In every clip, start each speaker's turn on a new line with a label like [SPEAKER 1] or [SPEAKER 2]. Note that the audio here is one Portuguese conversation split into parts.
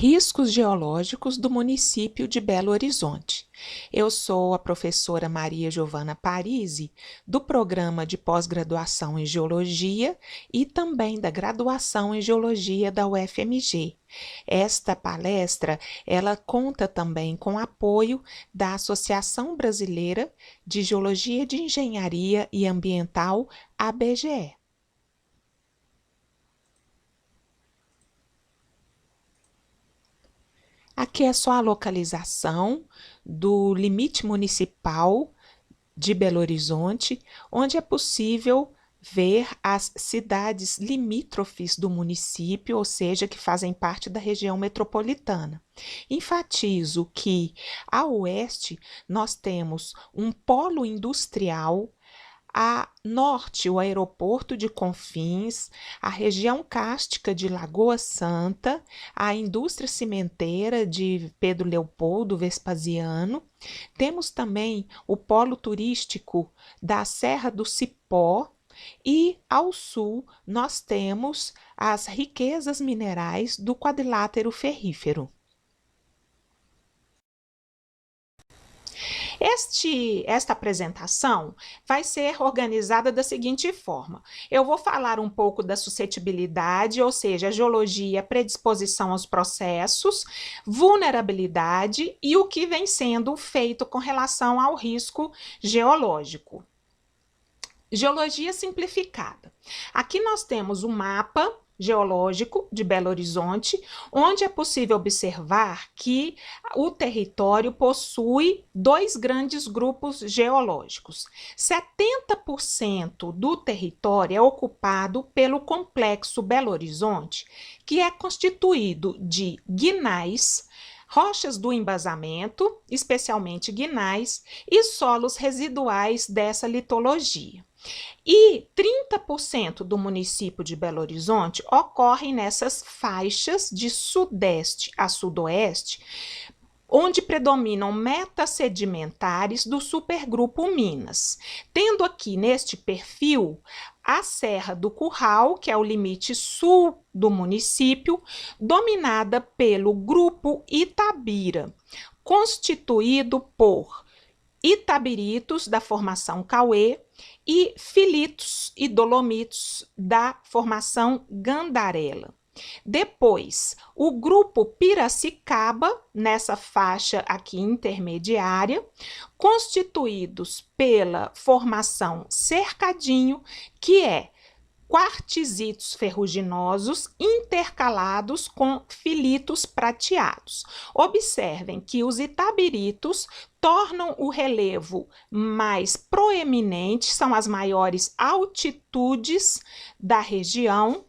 [SPEAKER 1] Riscos geológicos do município de Belo Horizonte. Eu sou a professora Maria Giovana Parisi, do programa de pós-graduação em Geologia e também da graduação em Geologia da UFMG. Esta palestra, ela conta também com apoio da Associação Brasileira de Geologia de Engenharia e Ambiental, ABGE. Aqui é só a localização do limite municipal de Belo Horizonte, onde é possível ver as cidades limítrofes do município, ou seja, que fazem parte da região metropolitana. Enfatizo que, a oeste, nós temos um polo industrial, a norte, o aeroporto de Confins, a região cárstica de Lagoa Santa, a indústria cimenteira de Pedro Leopoldo Vespasiano. Temos também o polo turístico da Serra do Cipó e, ao sul, nós temos as riquezas minerais do quadrilátero ferrífero. Esta apresentação vai ser organizada da seguinte forma: eu vou falar um pouco da suscetibilidade, ou seja, a geologia, predisposição aos processos, vulnerabilidade e o que vem sendo feito com relação ao risco geológico. Geologia simplificada. Aqui nós temos um mapa geológico de Belo Horizonte, onde é possível observar que o território possui dois grandes grupos geológicos. 70% do território é ocupado pelo complexo Belo Horizonte, que é constituído de guinais, rochas do embasamento, especialmente guinais, e solos residuais dessa litologia. E 30% do município de Belo Horizonte ocorre nessas faixas de sudeste a sudoeste, onde predominam metasedimentares do supergrupo Minas, tendo aqui neste perfil a Serra do Curral, que é o limite sul do município, dominada pelo grupo Itabira, constituído por itabiritos da formação Cauê e filitos e dolomitos da formação Gandarela. Depois, o grupo Piracicaba, nessa faixa aqui intermediária, constituídos pela formação Cercadinho, que é quartzitos ferruginosos intercalados com filitos prateados. Observem que os itabiritos tornam o relevo mais proeminente, são as maiores altitudes da região,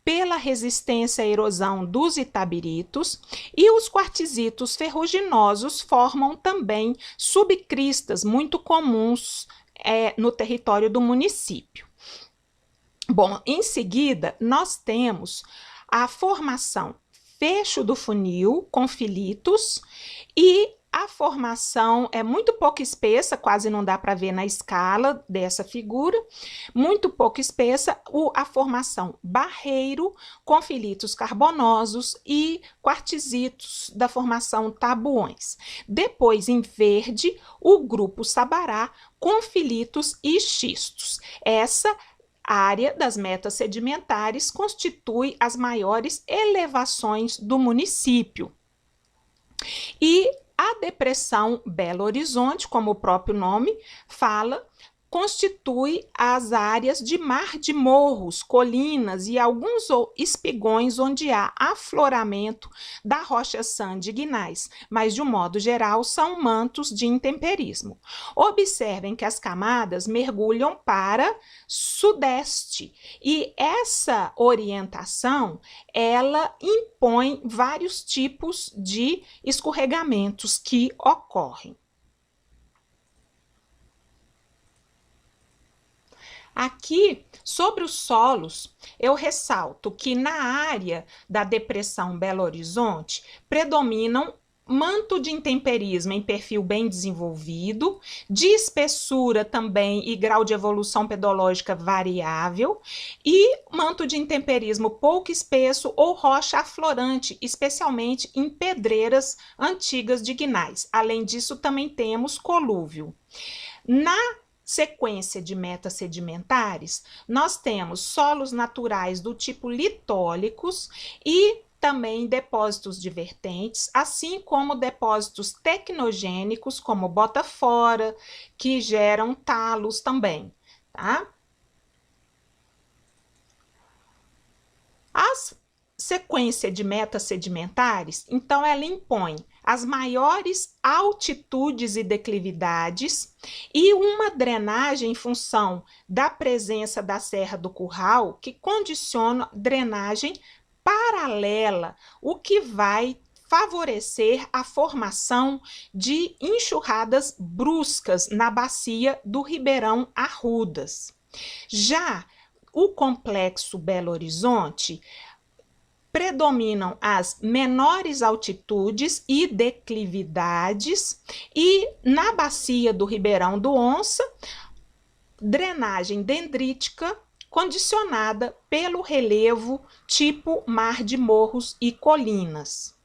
[SPEAKER 1] pela resistência à erosão dos itabiritos, e os quartzitos ferruginosos formam também subcristas muito comuns no território do município. Bom, em seguida, nós temos a formação fecho do funil com filitos e a formação é muito pouco espessa, quase não dá para ver na escala dessa figura, muito pouco espessa, a formação barreiro com filitos carbonosos e quartzitos da formação tabuões. Depois, em verde, o grupo Sabará com filitos e xistos. Essa área das metas sedimentares constitui as maiores elevações do município. E a depressão Belo Horizonte, como o próprio nome fala, constitui as áreas de mar de morros, colinas e alguns espigões onde há afloramento da rocha sand guinais, mas de um modo geral são mantos de intemperismo. Observem que as camadas mergulham para sudeste e essa orientação ela impõe vários tipos de escorregamentos que ocorrem. Aqui, sobre os solos, eu ressalto que na área da depressão Belo Horizonte predominam manto de intemperismo em perfil bem desenvolvido, de espessura também e grau de evolução pedológica variável, e manto de intemperismo pouco espesso ou rocha aflorante, especialmente em pedreiras antigas de gnais. Além disso, também temos colúvio. Na sequência de metasedimentares, nós temos solos naturais do tipo litólicos e também depósitos divertentes, assim como depósitos tecnogênicos, como bota-fora, que geram talos também, tá? As sequência de metasedimentares, então ela impõe as maiores altitudes e declividades e uma drenagem em função da presença da Serra do Curral, que condiciona drenagem paralela, o que vai favorecer a formação de enxurradas bruscas na bacia do Ribeirão Arrudas. Já o complexo Belo Horizonte predominam as menores altitudes e declividades, e na bacia do Ribeirão do Onça, drenagem dendrítica condicionada pelo relevo tipo mar de morros e colinas.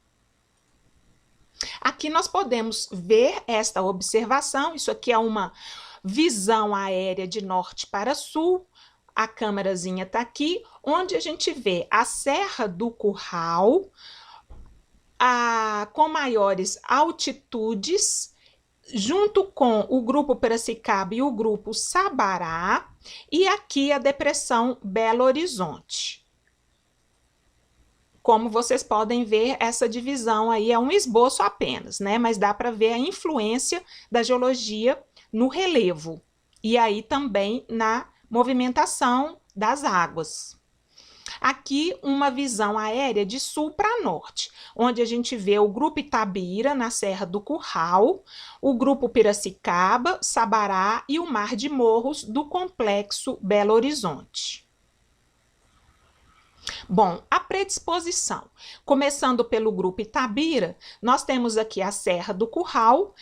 [SPEAKER 1] Aqui nós podemos ver esta observação, isso aqui é uma visão aérea de norte para sul, a câmerazinha está aqui, onde a gente vê a Serra do Curral, com maiores altitudes, junto com o grupo Piracicaba e o grupo Sabará, e aqui a depressão Belo Horizonte. Como vocês podem ver, essa divisão aí é um esboço apenas, né? Mas dá para ver a influência da geologia no relevo, e aí também na movimentação das águas. Aqui uma visão aérea de sul para norte, onde a gente vê o grupo Itabira na Serra do Curral, o grupo Piracicaba, Sabará e o Mar de Morros do complexo Belo Horizonte. Bom, a predisposição. Começando pelo grupo Itabira, nós temos aqui a Serra do Curral,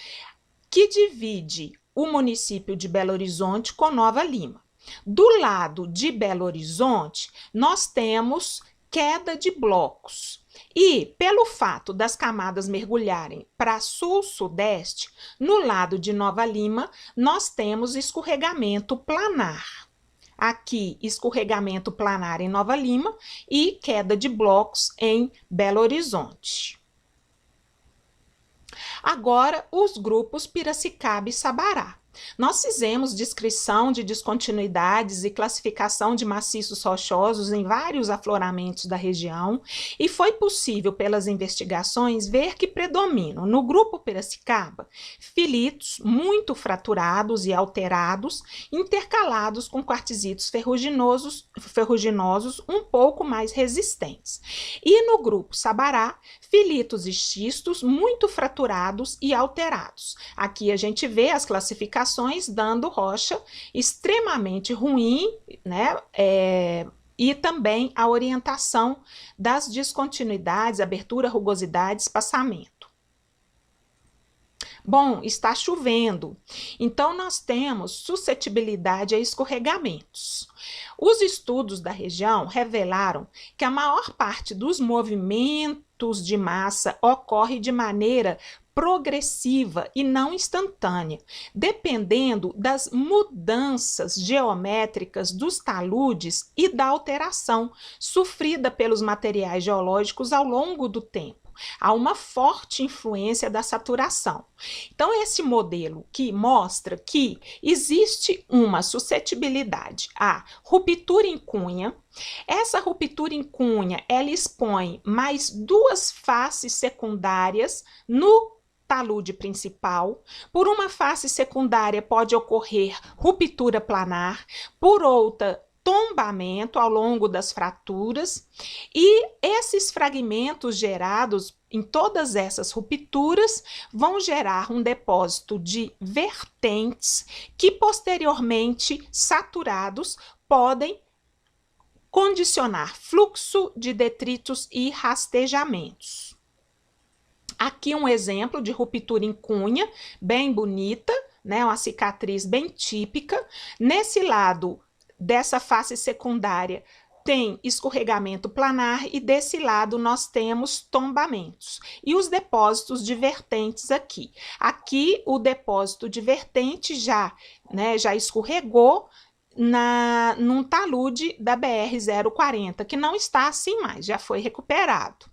[SPEAKER 1] que divide o município de Belo Horizonte com Nova Lima. Do lado de Belo Horizonte, nós temos queda de blocos. E, pelo fato das camadas mergulharem para sul-sudeste, no lado de Nova Lima, nós temos escorregamento planar. Aqui, escorregamento planar em Nova Lima e queda de blocos em Belo Horizonte. Agora, os grupos Piracicaba e Sabará. Nós fizemos descrição de descontinuidades e classificação de maciços rochosos em vários afloramentos da região, e foi possível, pelas investigações, ver que predominam no grupo Piracicaba filitos muito fraturados e alterados, intercalados com quartzitos ferruginosos um pouco mais resistentes. E no grupo Sabará, filitos e xistos muito fraturados e alterados. Aqui a gente vê as classificações dando rocha extremamente ruim, né? E também a orientação das descontinuidades, abertura, rugosidade, espaçamento. Bom, está chovendo, então nós temos suscetibilidade a escorregamentos. Os estudos da região revelaram que a maior parte dos movimentos de massa ocorre de maneira progressiva e não instantânea, dependendo das mudanças geométricas dos taludes e da alteração sofrida pelos materiais geológicos ao longo do tempo. Há uma forte influência da saturação. Então, esse modelo que mostra que existe uma suscetibilidade à ruptura em cunha. Essa ruptura em cunha, ela expõe mais duas faces secundárias no talude principal. Por uma face secundária pode ocorrer ruptura planar, por outra tombamento ao longo das fraturas, e esses fragmentos gerados em todas essas rupturas vão gerar um depósito de vertentes que posteriormente saturados podem condicionar fluxo de detritos e rastejamentos. Aqui um exemplo de ruptura em cunha, bem bonita, né? Uma cicatriz bem típica. Nesse lado dessa face secundária tem escorregamento planar e desse lado nós temos tombamentos. E os depósitos de vertentes aqui. Aqui o depósito de vertente já escorregou num talude da BR-040, que não está assim mais, já foi recuperado.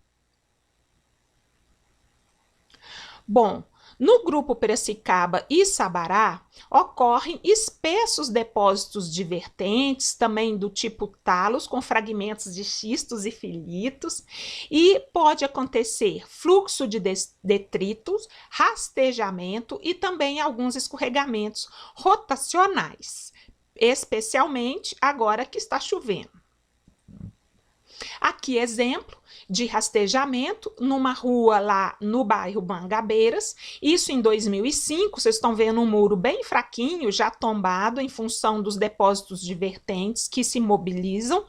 [SPEAKER 1] Bom, no grupo Piracicaba e Sabará, ocorrem espessos depósitos de vertentes, também do tipo talos, com fragmentos de xistos e filitos, e pode acontecer fluxo de detritos, rastejamento e também alguns escorregamentos rotacionais, especialmente agora que está chovendo. Aqui, exemplo de rastejamento numa rua lá no bairro Mangabeiras, isso em 2005, vocês estão vendo um muro bem fraquinho, já tombado em função dos depósitos de vertentes que se mobilizam,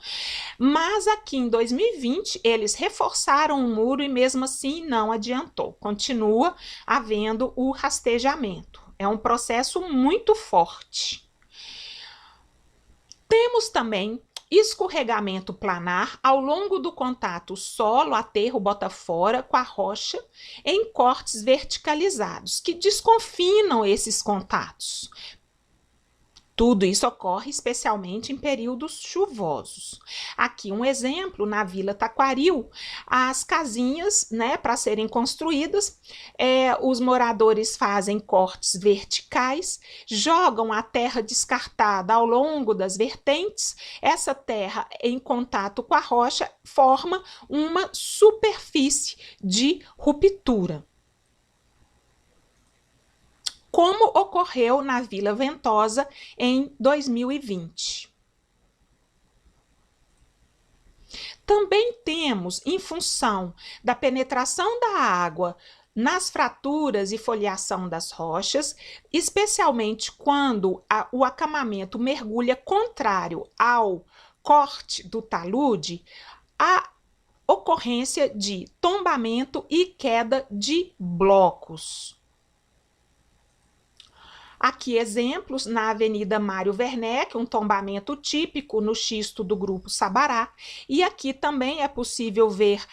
[SPEAKER 1] mas aqui em 2020 eles reforçaram o muro e mesmo assim não adiantou, continua havendo o rastejamento, é um processo muito forte. Temos também escorregamento planar ao longo do contato solo, aterro, bota fora com a rocha em cortes verticalizados, que desconfinam esses contatos. Tudo isso ocorre especialmente em períodos chuvosos. Aqui um exemplo, na Vila Taquaril, as casinhas, para serem construídas, os moradores fazem cortes verticais, jogam a terra descartada ao longo das vertentes, essa terra em contato com a rocha forma uma superfície de ruptura, como ocorreu na Vila Ventosa em 2020. Também temos, em função da penetração da água nas fraturas e foliação das rochas, especialmente quando o acamamento mergulha contrário ao corte do talude, a ocorrência de tombamento e queda de blocos. Aqui exemplos na Avenida Mário Werneck, um tombamento típico no xisto do grupo Sabará, e aqui também é possível ver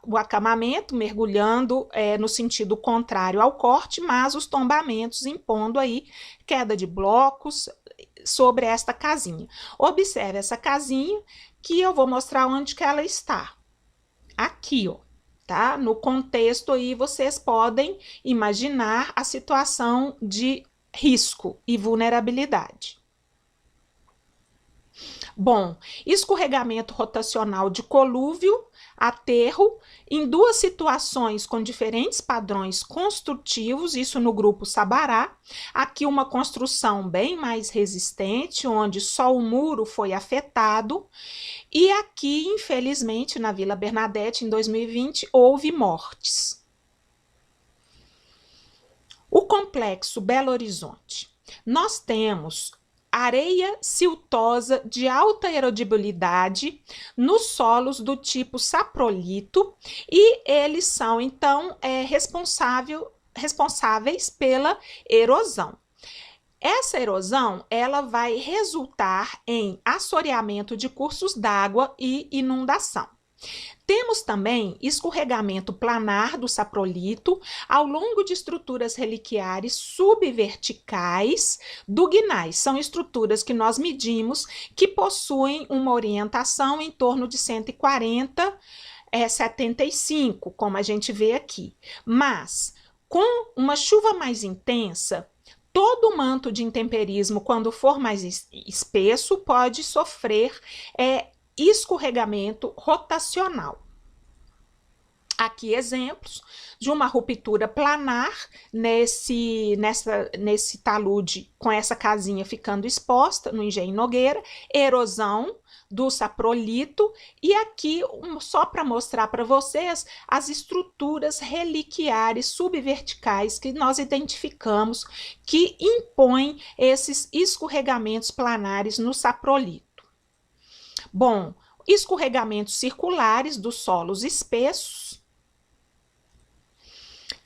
[SPEAKER 1] o acamamento mergulhando no sentido contrário ao corte, mas os tombamentos impondo aí queda de blocos sobre esta casinha. Observe essa casinha que eu vou mostrar onde que ela está. Aqui, ó. Tá? No contexto aí vocês podem imaginar a situação de risco e vulnerabilidade. Bom, escorregamento rotacional de colúvio, aterro, em duas situações com diferentes padrões construtivos, isso no grupo Sabará. Aqui uma construção bem mais resistente, onde só o muro foi afetado. E aqui, infelizmente, na Vila Bernadette, em 2020, houve mortes. O complexo Belo Horizonte. Nós temos areia siltosa de alta erodibilidade nos solos do tipo saprolito e eles são, então, responsáveis pela erosão. Essa erosão, ela vai resultar em assoreamento de cursos d'água e inundação. Temos também escorregamento planar do saprolito ao longo de estruturas reliquiares subverticais do gneiss. São estruturas que nós medimos que possuem uma orientação em torno de 140, 75, como a gente vê aqui. Mas, com uma chuva mais intensa, todo o manto de intemperismo, quando for mais espesso, pode sofrer escorregamento rotacional. Aqui exemplos de uma ruptura planar nesse talude com essa casinha ficando exposta no Engenho Nogueira, erosão do saprolito e aqui só para mostrar para vocês as estruturas reliquiares subverticais que nós identificamos que impõem esses escorregamentos planares no saprolito. Bom, escorregamentos circulares dos solos espessos.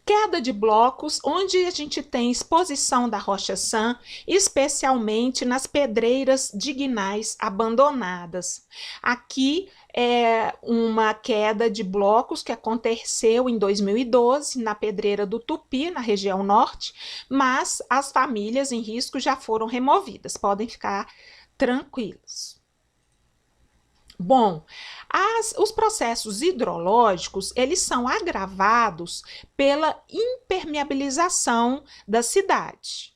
[SPEAKER 1] Queda de blocos, onde a gente tem exposição da rocha Sã, especialmente nas pedreiras de guinais abandonadas. Aqui é uma queda de blocos que aconteceu em 2012 na pedreira do Tupi, na região norte, mas as famílias em risco já foram removidas, podem ficar tranquilos. Bom, os processos hidrológicos, eles são agravados pela impermeabilização da cidade.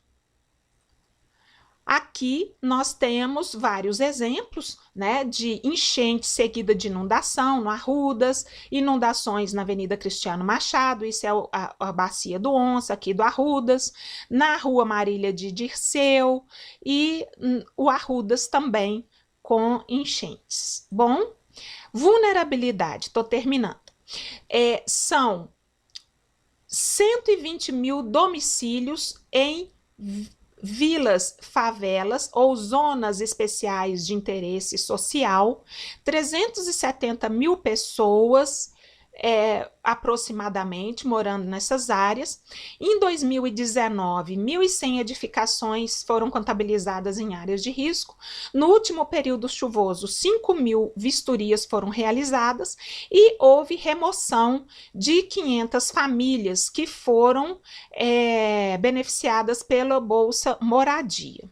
[SPEAKER 1] Aqui nós temos vários exemplos, né, de enchente seguida de inundação no Arrudas, inundações na Avenida Cristiano Machado, isso é a Bacia do Onça, aqui do Arrudas, na Rua Marília de Dirceu e o Arrudas também com enchentes. Bom, vulnerabilidade, estou terminando. São 120 mil domicílios em vilas, favelas ou zonas especiais de interesse social, 370 mil pessoas aproximadamente morando nessas áreas. Em 2019, 1.100 edificações foram contabilizadas em áreas de risco. No último período chuvoso, 5.000 vistorias foram realizadas e houve remoção de 500 famílias que foram beneficiadas pela Bolsa Moradia.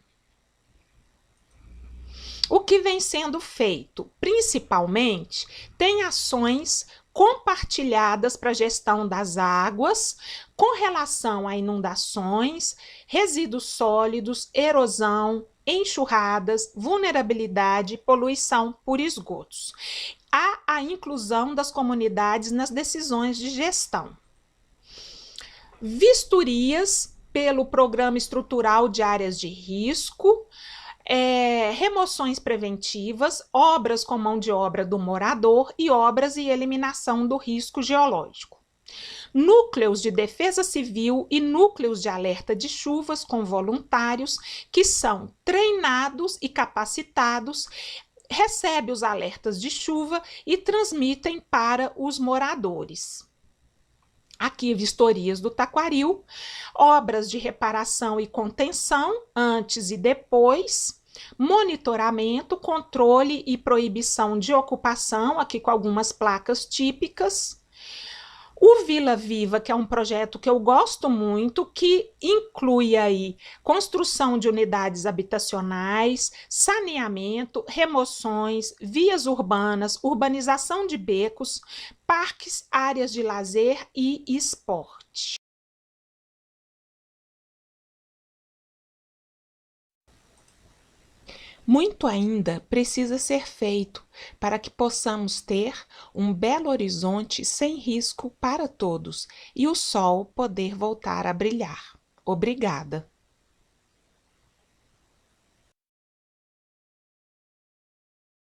[SPEAKER 1] O que vem sendo feito? Principalmente, tem ações compartilhadas para a gestão das águas com relação a inundações, resíduos sólidos, erosão, enxurradas, vulnerabilidade, poluição por esgotos. Há a inclusão das comunidades nas decisões de gestão. Vistorias pelo Programa Estrutural de Áreas de Risco, remoções preventivas, obras com mão de obra do morador e obras e eliminação do risco geológico. Núcleos de defesa civil e núcleos de alerta de chuvas com voluntários que são treinados e capacitados, recebem os alertas de chuva e transmitem para os moradores. Aqui, vistorias do Taquaril, obras de reparação e contenção antes e depois, monitoramento, controle e proibição de ocupação, aqui com algumas placas típicas. O Vila Viva, que é um projeto que eu gosto muito, que inclui aí construção de unidades habitacionais, saneamento, remoções, vias urbanas, urbanização de becos, parques, áreas de lazer e esporte. Muito ainda precisa ser feito para que possamos ter um Belo Horizonte sem risco para todos e o sol poder voltar a brilhar. Obrigada.